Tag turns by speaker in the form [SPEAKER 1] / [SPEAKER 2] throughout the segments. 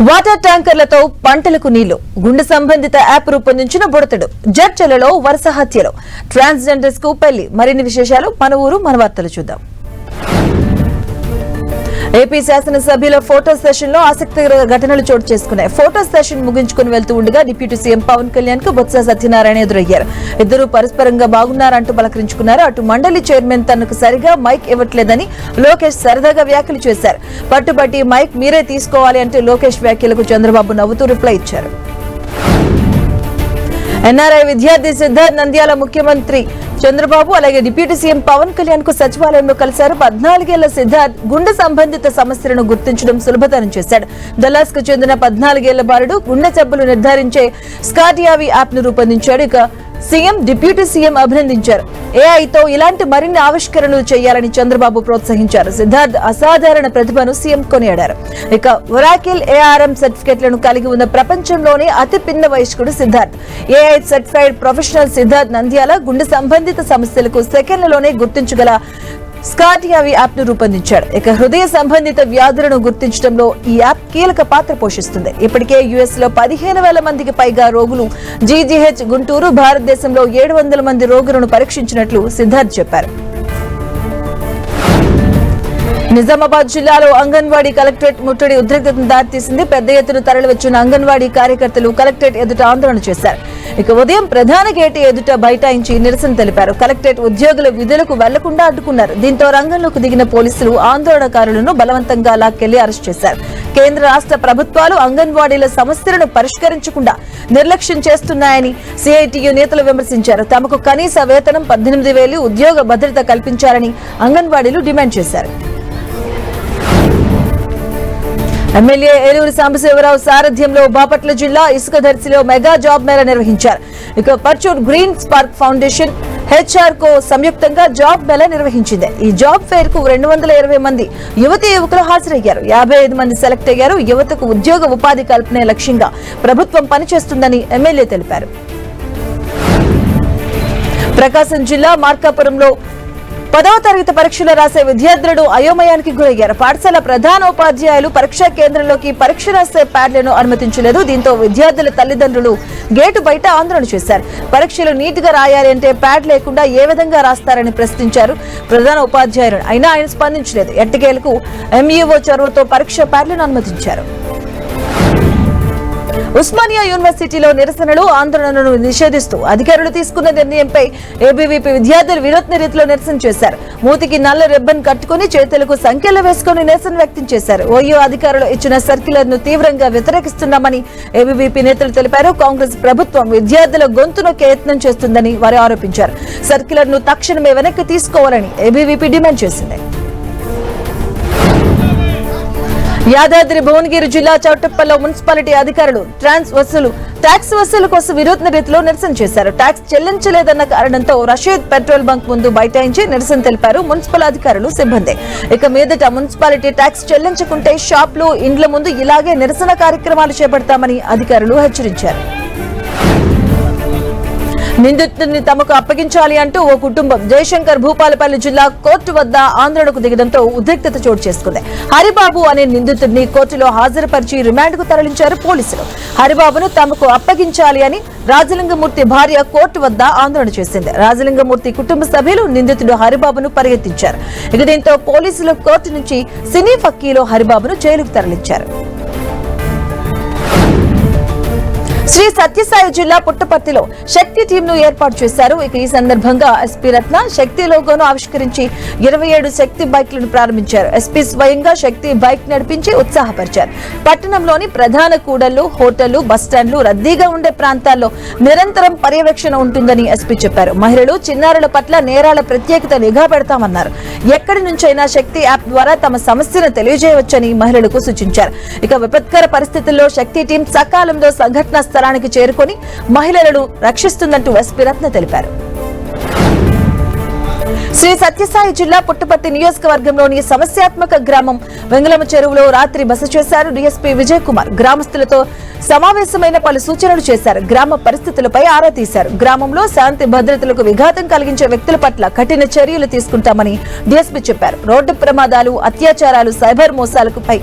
[SPEAKER 1] Water ట్యాంకర్లతో పంటలకు నీళ్లు గుండె సంబంధిత యాప్ రూపొందించిన బుడతడు జడ్చలలో వరుస హత్యలు ట్రాన్స్జెండర్స్ కు పెళ్లి మరిన్ని విశేషాలు మన ఊరు మన వార్తలు చూద్దాం. ఏపీ శాసనసభ్యుల ఫోటో సెషన్ లో ఆసక్తికర ఘటనలు చోటు చేసుకున్నాయి. ఫోటో సెషన్ ముగించుకుని వెళ్తూ ఉండగా డిప్యూటీ సీఎం పవన్ కళ్యాణ్ కు బొత్స సత్యనారాయణ ఎదురయ్యారు. ఇద్దరు పరస్పరంగా బాగున్నారంటూ పలకరించుకున్నారు. అటు మండలి చైర్మన్ తనకు సరిగా మైక్ ఇవ్వట్లేదని లోకేష్ సరదాగా వ్యాఖ్యలు చేశారు. పట్టుబట్టి మైక్ మీరే తీసుకోవాలి అంటే లోకేష్ వ్యాఖ్యలకు చంద్రబాబు నవ్వుతూ రిప్లై ఇచ్చారు. ఎన్ఆర్ఐ విద్యార్థి సిద్ధార్థ్ నంద్యాల ముఖ్యమంత్రి చంద్రబాబు అలాగే డిప్యూటీ సీఎం పవన్ కళ్యాణ్ కు సచివాలయంలో కలిశారు. 14 ఏళ్ల సిద్ధార్థ్ గుండె సంబంధిత సమస్యలను గుర్తించడం సులభతరం చేశాడు. డల్లాస్ కు చెందిన 14 ఏళ్ల బాలుడు గుండె జబ్బులు నిర్ధారించే స్కాటియావి యాప్ ను రూపొందించాడు. ఇక సీఎం డిప్యూటీ సీఎం అభినందించారు. ఏఐతో ఇలాంటి మరిన్ని ఆవిష్కరణలు చేయాలని చంద్రబాబు ప్రోత్సహించారు. సిద్ధార్థ్ అసాధారణ ప్రతిభను సీఎం కొనియాడారు. ఇక ఒరాకిల్ ఏఆర్ఎం సర్టిఫికెట్లను కలిగి ఉన్న ప్రపంచంలోనే అతి పిన్న వయస్కుడు Siddharth. AI certified professional Siddharth Nandyala గుండె సంబంధిత సమస్యలకు సెకండ్లలోనే గుర్తించగల స్కాటియావి యాప్ ను రూపొందించాడు. ఇక హృదయ సంబంధిత వ్యాధులను గుర్తించడంలో ఈ యాప్ కీలక పాత్ర పోషిస్తుంది. ఇప్పటికే యుఎస్ లో 15,000 మందికి పైగా రోగులు జీజీహెచ్ గుంటూరు భారతదేశంలో 700 మంది రోగులను పరీక్షించినట్లు సిద్ధార్థ్ చెప్పారు. నిజామాబాద్ జిల్లాలో అంగన్వాడీ కలెక్టరేట్ ముట్టడి ఉద్రిక్తతను దారితీసింది. పెద్ద ఎత్తున తరలివచ్చిన అంగన్వాడీ కార్యకర్తలు కలెక్టరేట్ ఎదుట ఆందోళన చేశారు. ఇక ఉదయం ప్రధాన గేటు ఎదుట బైఠాయించి నిరసన తెలిపారు. కలెక్టరేట్ ఉద్యోగులు విధులకు వెళ్లకుండా అడ్డుకున్నారు. దీంతో రంగంలోకి దిగిన పోలీసులు ఆందోళనకారులను బలవంతంగా లాక్కెళ్లి అరెస్ట్ చేశారు. కేంద్ర రాష్ట్ర ప్రభుత్వాలు అంగన్వాడీల సమస్యలను పరిష్కరించకుండా నిర్లక్ష్యం చేస్తున్నాయని సిఐటియు నేతలు విమర్శించారు. తమకు కనీస వేతనం 18,000 ఉద్యోగ భద్రత కల్పించాలని అంగన్వాడీలు డిమాండ్ చేశారు. ఎమ్మెల్యే ఏలూరు సాంబశివరావు సారథ్యంలో బాపట్ల జిల్లా ఇసుకదర్శిలో మెగా జాబ్ మేళా నిర్వహించారు. ఇక Parchur green spark foundation HR కో సంయుక్తంగా జాబ్ మేళా నిర్వహించింది. ఈ జాబ్ ఫెయిర్ కు 220 మంది యువతీ యువకులు హాజరయ్యారు. 55 మంది సెలెక్ట్ అయ్యారు. యువతకు ఉద్యోగ ఉపాధి కల్పనే లక్ష్యంగా ప్రభుత్వం పనిచేస్తుందని ఎమ్మెల్యే తెలిపారు. ప్రకాశం జిల్లా మార్కాపురంలో 10వ తరగతి పరీక్షలు రాసే విద్యార్థులను అయోమయానికి గురయ్యారు. పాఠశాల ప్రధానోపాధ్యాయులు పరీక్షా కేంద్రంలోకి పరీక్ష రాసే ప్యాడ్లను అనుమతించలేదు. దీంతో విద్యార్థుల తల్లిదండ్రులు గేటు బయట ఆందోళన చేశారు. పరీక్షలు నీట్ గా రాయాలి అంటే ప్యాడ్ లేకుండా ఏ విధంగా రాస్తారని ప్రశ్నించారు ప్రధాన ఉపాధ్యాయులు. అయినా ఆయన స్పందించలేదు. ఎట్టకేలకు ఎంఈఓ చొరవతో పరీక్ష ప్యాడ్లను అనుమతించారు. ఉస్మానియా యూనివర్సిటీలో నిరసనలు ఆందోళనను నిషేధిస్తూ అధికారులు తీసుకున్న నిర్ణయంపై ఏబీవీపీ విద్యార్థులు వినూత్న రీతిలో నిరసన చేశారు. మూతికి నల్ల రిబ్బన్ కట్టుకుని చేతులకు సంఖ్యలు వేసుకుని నిరసన వ్యక్తం చేశారు. ఓయూ అధికారులు ఇచ్చిన సర్క్యులర్ ను తీవ్రంగా వ్యతిరేకిస్తున్నామని ఏబీవీపీ నేతలు తెలిపారు. కాంగ్రెస్ ప్రభుత్వం విద్యార్థుల గొంతు నొక్కే యత్నం చేస్తుందని వారు ఆరోపించారు. సర్క్యులర్ ను తక్షణమే వెనక్కి తీసుకోవాలని ఏబీవీపీ డిమాండ్ చేసింది. యాదాద్రి భువనగిరి జిల్లా చౌటప్పల్లో మున్సిపాలిటీ అధికారులు ట్యాక్స్ వసూలు కోసం వినూత్న రీతిలో నిరసన చేశారు. ట్యాక్స్ చెల్లించలేదన్న కారణంతో రషీద్ పెట్రోల్ బంక్ ముందు బైఠాయించి నిరసన తెలిపారు మున్సిపల్ అధికారులు సిబ్బంది. ఇక మీదట మున్సిపాలిటీ ట్యాక్స్ చెల్లించకుంటే షాపులు ఇండ్ల ముందు ఇలాగే నిరసన కార్యక్రమాలు చేపడతామని అధికారులు హెచ్చరించారు. నిందితుడిని తమకు అప్పగించాలి అంటూ ఓ కుటుంబం జయశంకర్ భూపాలపల్లి జిల్లా కోర్టు వద్ద ఆందోళనకు దిగడంతో ఉద్రిక్తత చోటు చేసుకుంది. హరిబాబు అనే నిందితుడిని కోర్టులో హాజరుపరిచి రిమాండ్ కు తరలించారు పోలీసులు. హరిబాబును తమకు అప్పగించాలి అని రాజలింగమూర్తి భార్య కోర్టు వద్ద ఆందోళన చేసింది. రాజలింగమూర్తి కుటుంబ సభ్యులు నిందితుడు హరిబాబును పరిగెత్తించారు. ఇక దీంతో పోలీసులు కోర్టు నుంచి సినీ ఫక్కీలో హరిబాబును జైలుకు తరలించారు. శ్రీ సత్యసాయి జిల్లా పుట్టపర్తిలో శక్తి టీం ను ఏర్పాటు చేశారు. ఇక ఈ సందర్భంగా ఎస్పీ రత్న శక్తి లోగోను ఆవిష్కరించి 27 శక్తి బైక్లను ప్రారంభించారు. ఎస్పీ స్వయంగా శక్తి బైక్ నడిపించి ఉత్సాహపరిచారు. పట్టణంలోని ప్రధాన కూడళ్లు, హోటళ్లు, బస్టాండ్లు, రద్దీగా ఉండే ప్రాంతాల్లో నిరంతరం పర్యవేక్షణ ఉంటుందని ఎస్పీ చెప్పారు. మహిళలు, చిన్నారుల పట్ల నేరాల ప్రత్యేకత నిఘా పెడతామన్నారు. ఎక్కడి నుంచైనా శక్తి యాప్ ద్వారా తమ సమస్యను తెలియజేయవచ్చని మహిళలకు సూచించారు. ఇక విపత్కర పరిస్థితుల్లో శక్తి టీం సకాలంలో సంఘటన స్థలానికి చేరుకొని మహిళలను రక్షిస్తుందంటూ ఎస్పీ రత్న తెలిపారు. శ్రీ సత్యసాయి జిల్లా పుట్టపర్తి నియోజకవర్గంలోని సమస్యాత్మక గ్రామం వెంగళమ్మ చెరువులో రాత్రి బస చేశారు డీఎస్పీ విజయ్ కుమార్. గ్రామస్తులతో సమావేశమైన పలు సూచనలు చేశారు. గ్రామ పరిస్థితులపై ఆరా తీశారు. గ్రామంలో శాంతి భద్రతలకు విఘాతం కలిగించే వ్యక్తుల పట్ల కఠిన చర్యలు తీసుకుంటామని డీఎస్పీ చెప్పారు. రోడ్డు ప్రమాదాలు, అత్యాచారాలు, సైబర్ మోసాలపై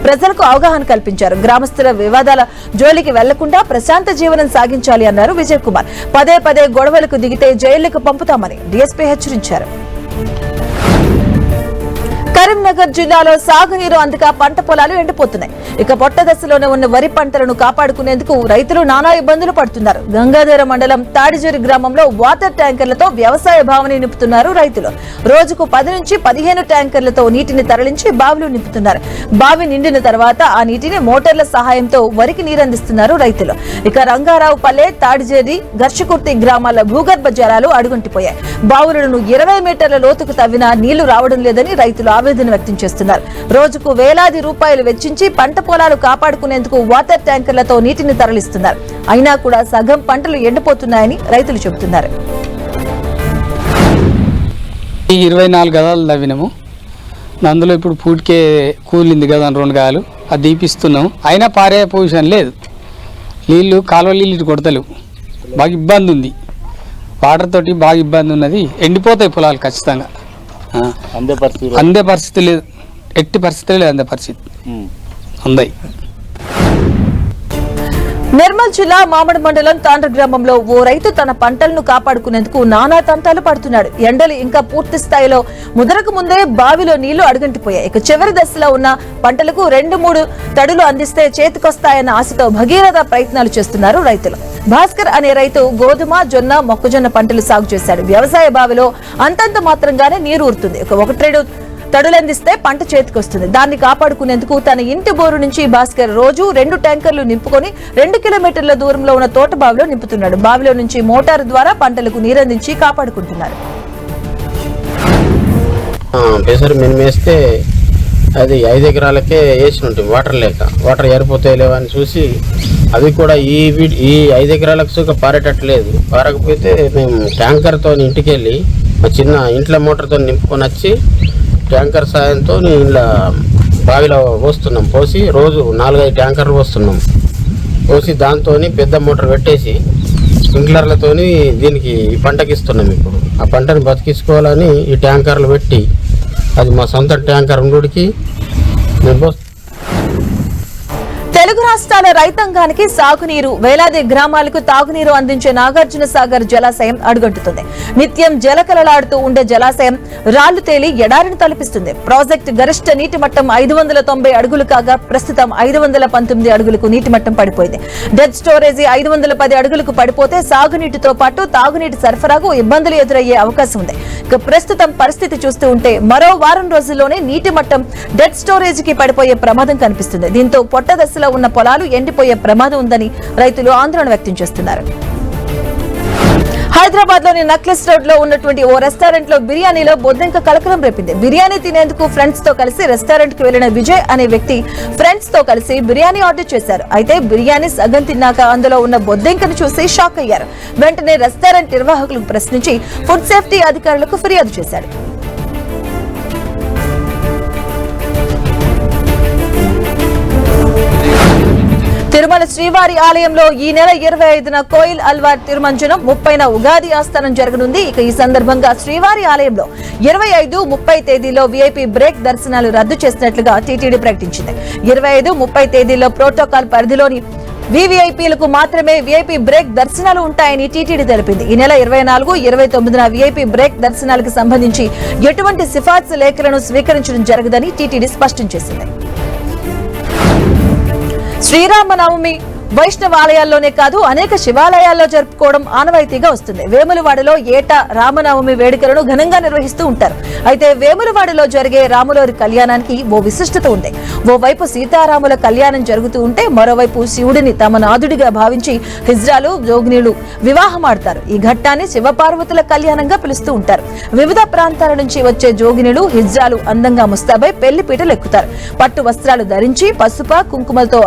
[SPEAKER 1] ప్రజలకు అవగాహన కల్పించారు. గ్రామస్తుల వివాదాల జోలికి వెళ్లకుండా ప్రశాంత జీవనం సాగించాలి అన్నారు విజయ్ కుమార్. పదే పదే గొడవలకు దిగితే జైళ్లకు పంపుతామని డీఎస్పీ హెచ్చరించారు. కరీంనగర్ జిల్లాలో సాగునీరు అందక పంట పొలాలు ఎండిపోతున్నాయి. ఇక పొట్ట దశలోనే ఉన్న వరి పంటలను కాపాడుకునేందుకు రైతులు నానా ఇబ్బందులు పడుతున్నారు. గంగాధర మండలం తాడిజేరి గ్రామంలో వాటర్ ట్యాంకర్లతో వ్యవసాయ బావిని నింపుతున్నారు రైతులు. రోజుకు 10 నుంచి 15 ట్యాంకర్లతో నీటిని తరలించి బావిలో నింపుతున్నారు. బావి నిండిన తర్వాత ఆ నీటిని మోటార్ల సహాయంతో వరికి నీరందిస్తున్నారు రైతులు. ఇక రంగారావు పల్లె, తాడిజేరి, గర్షకుర్తి గ్రామాల భూగర్భ జలాలు అడుగుంటిపోయాయి. బావులను 20 మీటర్ల లోతుకు తవ్వినా నీళ్లు రావడం లేదని రైతులు ఆవేదన వ్యక్తం చేస్తున్నారు. రోజుకు వేలాది రూపాయలు వెచ్చించి పంట పొలాలు కాపాడుకునేందుకు వాటర్ ట్యాంకర్లతో నీటిని తరలిస్తున్నారు. అయినా కూడా సగం పంటలు ఎండిపోతున్నాయని రైతులు చెబుతున్నారు.
[SPEAKER 2] 24 గదాలు తవ్వినాము. అందులో ఇప్పుడు పూటికే కూలింది కదా 2 గాలు, అది దీపిస్తున్నాము. అయినా పారే పొజిషన్ లేదు. నీళ్లు కాలువ నీళ్ళు కొడతలేవు. బాగా ఇబ్బంది ఉంది. వాటర్ తోటి బాగా ఇబ్బంది ఉన్నది. ఎండిపోతాయి పొలాలు ఖచ్చితంగా. అందే పరిస్థితి లేదు. ఎట్టి పరిస్థితి లేదు. అందే పరిస్థితి ఉంది.
[SPEAKER 1] నిర్మల్ జిల్లా మామిడి మండలం తాండ్ర గ్రామంలో ఓ రైతు తన పంటలను కాపాడుకునేందుకు నానా తంటాలు పడుతున్నాడు. ఎండలు ఇంకా పూర్తి స్థాయిలో ముదరకు ముందే బావిలో నీళ్లు అడుగంటిపోయాయి. ఇక చివరి దశలో ఉన్న పంటలకు 2-3 తడులు అందిస్తే చేతికొస్తాయన్న ఆశతో భగీరథ ప్రయత్నాలు చేస్తున్నారు రైతులు. భాస్కర్ అనే రైతు గోధుమ, జొన్న, మొక్కజొన్న పంటలు సాగు చేశాడు. వ్యవసాయ బావిలో అంతంత మాత్రంగానే నీరు ఊరుతుంది. 1-2 తడులందిస్తే పంట చేతికొస్తుంది. దాన్ని కాపాడుకునేందుకు తన ఇంటి బోరు నుంచి భాస్కర్ రోజు 2 ట్యాంకర్లు నింపుకొని 2 కిలోమీటర్ల దూరంలో ఉన్న తోట బావిలో నింపుతున్నాడు. బావిలో నుంచి మోటారు ద్వారా పంటలకు నీరందించి కాపాడుకుంటున్నారు.
[SPEAKER 3] పెసరు మినిమేస్తే అది 5 ఎకరాలకే వేసి ఉంటుంది. వాటర్ లేక వాటర్ ఏరిపోతాయి లేవని చూసి అవి కూడా ఈ 5 ఎకరాలకు సుఖ పారేటట్లేదు. పారకపోతే మేము ట్యాంకర్తో ఇంటికి వెళ్ళి మా చిన్న ఇంట్లో మోటార్తో నింపుకొని వచ్చి ట్యాంకర్ సాయంతో ఇలా బావిలో పోస్తున్నాం. పోసి రోజు 4-5 ట్యాంకర్లు పోస్తున్నాం. పోసి దాంతో పెద్ద మోటార్ పెట్టేసి స్ప్రింక్లర్లతో దీనికి ఈ పంటకి ఇస్తున్నాం. ఇప్పుడు ఆ పంటను బతికించుకోవాలని ఈ ట్యాంకర్లు పెట్టి అది మా సొంత ట్యాంకర్ ఉండడికి మేము
[SPEAKER 1] తెలుగు రాష్ట్రాల రైతాంగానికి సాగునీరు, వేలాది గ్రామాలకు తాగునీరు అందించే నాగార్జున సాగర్ జలాశయం అడుగంటుతుంది. నిత్యం జలకలలాడుతూ ఉండే జలాశయం రాళ్లు తేలి ఎడారిని తలపిస్తుంది. ప్రాజెక్టు గరిష్ట నీటి మట్టం 590 అడుగులు కాగా ప్రస్తుతం 519 అడుగులకు నీటి మట్టం పడిపోయింది. డెడ్ స్టోరేజీ 510 అడుగులకు పడిపోతే సాగునీటితో పాటు తాగునీటి సరఫరాకు ఇబ్బందులు ఎదురయ్యే అవకాశం ఉంది. ప్రస్తుతం పరిస్థితి చూస్తూ ఉంటే మరో వారం రోజుల్లోనే నీటి మట్టం డెడ్ స్టోరేజీకి పడిపోయే ప్రమాదం కనిపిస్తుంది. దీంతో పొట్ట దశలో ఉన్న పొలాలు ఎండిపోయే ప్రమాదం ఉందని రైతులు ఆందోళన వ్యక్తం చేస్తున్నారు. హైదరాబాద్ లోని నక్లెస్ రోడ్ లో ఉన్నటువంటి ఓ రెస్టారెంట్ లో బిర్యానీలో బొద్దింక కలకలం రేపింది. బిర్యానీ తినేందుకు ఫ్రెండ్స్ తో కలిసి రెస్టారెంట్ కి వెళ్లిన విజయ్ అనే వ్యక్తి ఫ్రెండ్స్ తో కలిసి బిర్యానీ ఆర్డర్ చేశారు. అయితే బిర్యానీ సగం తిన్నాక అందులో ఉన్న బొద్దింకను చూసి షాక్ అయ్యారు. వెంటనే రెస్టారెంట్ నిర్వాహకులకు ప్రశ్నించి ఫుడ్ సేఫ్టీ అధికారులకు ఫిర్యాదు చేశారు. తిరుమల శ్రీవారి ఆలయంలో ఈ నెల 25న కోయిల్ అల్వార్ తిరుమంజనం, 30న ఉగాది ఆస్థానం జరగనుంది. ఇక ఈ సందర్భంగా శ్రీవారి ఆలయంలో 25, 30 తేదీలో వీఐపీ బ్రేక్ దర్శనాలు రద్దు చేసినట్లుగా టీటీడీ ప్రకటించింది. 25, 30 తేదీల్లో ప్రోటోకాల్ పరిధిలోని వీవీఐపీలకు మాత్రమే వీఐపీ బ్రేక్ దర్శనాలు ఉంటాయని టీటీడీ తెలిపింది. ఈ నెల 24, 29న వీఐపీ బ్రేక్ దర్శనాలకు సంబంధించి ఎటువంటి సిఫార్సు లేఖలను స్వీకరించడం జరగదని టీటీడీ స్పష్టం చేసింది. శ్రీరామనవమి వైష్ణవాలయాల్లోనే కాదు అనేక శివాలయాల్లో జరుపుకోవడం ఆనవాయితీగా వస్తుంది. వేములవాడలో ఏటా రామనవమి వేడుకలను ఘనంగా నిర్వహిస్తూ ఉంటారు. అయితే వేములవాడలో జరిగే రాములవారి కళ్యాణానికి ఓ విశిష్టత ఉంది. ఓవైపు సీతారాముల కళ్యాణం జరుగుతూ ఉంటే మరోవైపు శివుడిని తమ నాథుడిగా భావించి హిజ్రాలు, జోగినీలు వివాహమాడతారు. ఈ ఘట్టాన్ని శివపార్వతుల కళ్యాణంగా పిలుస్తూ ఉంటారు. వివిధ ప్రాంతాల నుంచి వచ్చే జోగినులు, హిజ్రాలు అందంగా ముస్తాబై పెళ్లి పీటలు ఎక్కుతారు. పట్టు వస్త్రాలు ధరించి పసుపు, కుంకుమలతో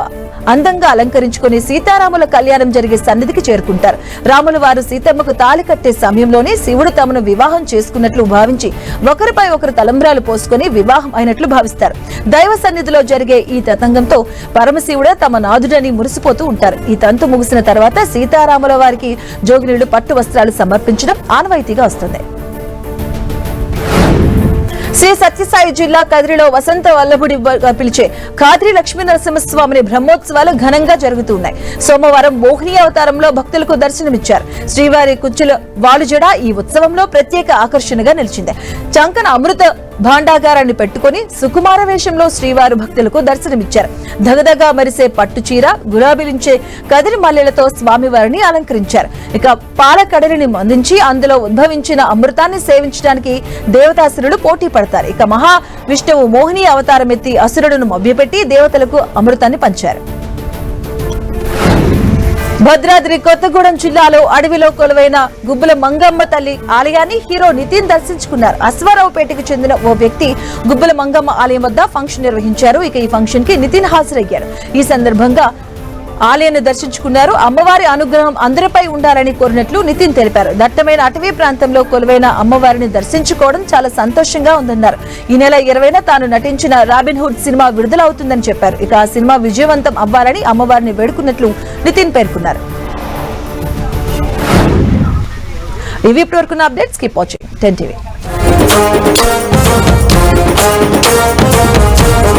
[SPEAKER 1] అందంగా అలంకరించుకుని సీతారాముల కళ్యాణం జరిగే సన్నిధికి చేరుకుంటారు. రాముల వారు సీతమ్మకు తాళి కట్టే సమయంలోనే శివుడు తమను వివాహం చేసుకున్నట్లు భావించి ఒకరిపై ఒకరు తలంబ్రాలు పోసుకొని వివాహం అయినట్లు భావిస్తారు. దైవ సన్నిధిలో జరిగే ఈ తతంగంతో పరమశివుడు తమ నాథుడని మురిసిపోతూ ఉంటారు. ఈ తంతు ముగిసిన తర్వాత సీతారాముల వారికి జోగినీళ్లు పట్టు వస్త్రాలు సమర్పించడం ఆనవాయితీగా వస్తుంది. శ్రీ సత్యసాయి జిల్లా కదిరిలో వసంత వల్లభుడి పిలిచే ఖాద్రి లక్ష్మీనరసింహస్వామిని బ్రహ్మోత్సవాలు ఘనంగా జరుగుతున్నాయి. సోమవారం మోహిని అవతారంలో భక్తులకు దర్శనమిచ్చారు. శ్రీవారి కుచ్చుల వాలుజడ ఈ ఉత్సవంలో ప్రత్యేక ఆకర్షణగా నిలిచింది. చంకన అమృత భాండాగారాన్ని పెట్టుకుని సుకుమార వేషంలో శ్రీవారు భక్తులకు దర్శనమిచ్చారు. దగదగా మెరిసే పట్టు చీర, గులాబీలించే కదిరి మల్లెలతో స్వామివారిని అలంకరించారు. ఇక పాల కడలిని మందించి అందులో ఉద్భవించిన అమృతాన్ని సేవించడానికి దేవతాసురులు పోటీ పడతారు. ఇక మహావిష్ణువు మోహిని అవతారం ఎత్తి అసురుడును మభ్యపెట్టి దేవతలకు అమృతాన్ని పంచారు. భద్రాద్రి కొత్తగూడెం జిల్లాలో అడవిలో కొలువైన గుబ్బల మంగమ్మ తల్లి ఆలయాన్ని హీరో నితిన్ దర్శించుకున్నారు. అశ్వారావుపేటకు చెందిన ఓ వ్యక్తి గుబ్బల మంగమ్మ ఆలయం వద్ద ఫంక్షన్ నిర్వహించారు. ఇక ఈ ఫంక్షన్ కి నితిన్ హాజరయ్యారు. ఈ సందర్భంగా ఆలయాన్ని దర్శించుకున్నారు. అమ్మవారి అనుగ్రహం అందరిపై ఉండాలని కోరినట్లు నితిన్ తెలిపారు. దట్టమైన అటవీ ప్రాంతంలో కొలువైన అమ్మవారిని దర్శించుకోవడం చాలా సంతోషంగా ఉందన్నారు. ఈ నెల 20న తాను నటించిన రాబిన్ హుడ్ సినిమా విడుదలవుతుందని చెప్పారు. ఇక ఆ సినిమా విజయవంతం అవ్వాలని అమ్మవారిని వేడుకున్నట్లు నితిన్ పేర్కొన్నారు. ఇవి ఇప్పటివరకున్న అప్డేట్స్. Keep watching 10 TV.